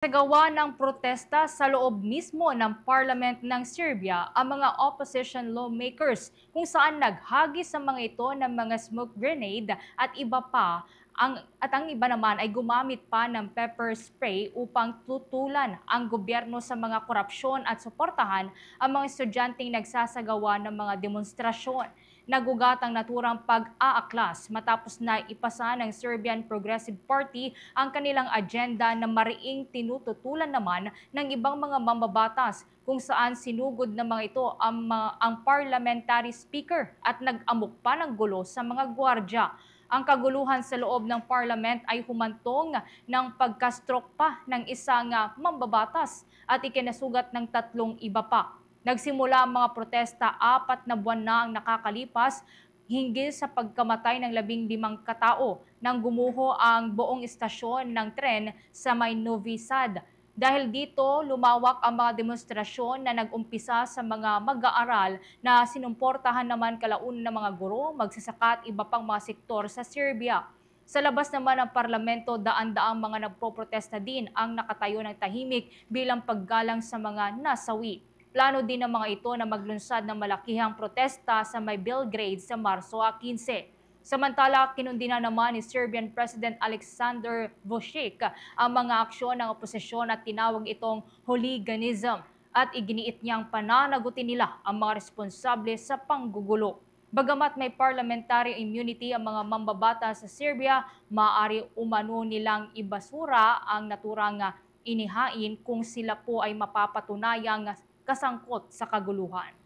Sa gawa ng protesta sa loob mismo ng Parliament ng Serbia ang mga opposition lawmakers kung saan naghagis sa mga ito ng mga smoke grenade at iba pa ang iba naman ay gumamit pa ng pepper spray upang tutulan ang gobyerno sa mga korupsyon at suportahan ang mga estudyanteng nagsasagawa ng mga demonstrasyon. Nagugat ang naturang pag-aaklas matapos na ipasa ng Serbian Progressive Party ang kanilang agenda na mariing tinututulan naman ng ibang mga mambabatas kung saan sinugod ng mga ito ang parliamentary speaker at nag-amok pa ng gulo sa mga gwardya. Ang kaguluhan sa loob ng parliament ay humantong ng pagka-stroke pa ng isang mambabatas at ikinasugat ng tatlong iba pa. Nagsimula ang mga protesta 4 na buwan na ang nakakalipas hinggil sa pagkamatay ng 15 katao nang gumuho ang buong istasyon ng tren sa may Novi Sad. Dahil dito, lumawak ang mga demonstrasyon na nag-umpisa sa mga mag-aaral na sinumportahan naman kalaunan ng mga guro, magsasaka at iba pang mga sektor sa Serbia. Sa labas naman ng parlamento, daan-daang mga nagpoprotesta din ang nakatayo ng tahimik bilang paggalang sa mga nasawi. Plano din ng mga ito na maglunsad ng malakihang protesta sa may Belgrade sa Marso 15. Samantala, kinundina naman ni Serbian President Alexander Vučić ang mga aksyon ng oposisyon at tinawag itong hooliganism at iginiit niyang pananagutin nila ang mga responsable sa panggugulo. Bagamat may parliamentary immunity ang mga mambabata sa Serbia, maaari umano nilang ibasura ang naturang inihain kung sila po ay mapapatunayang kasangkot sa kaguluhan.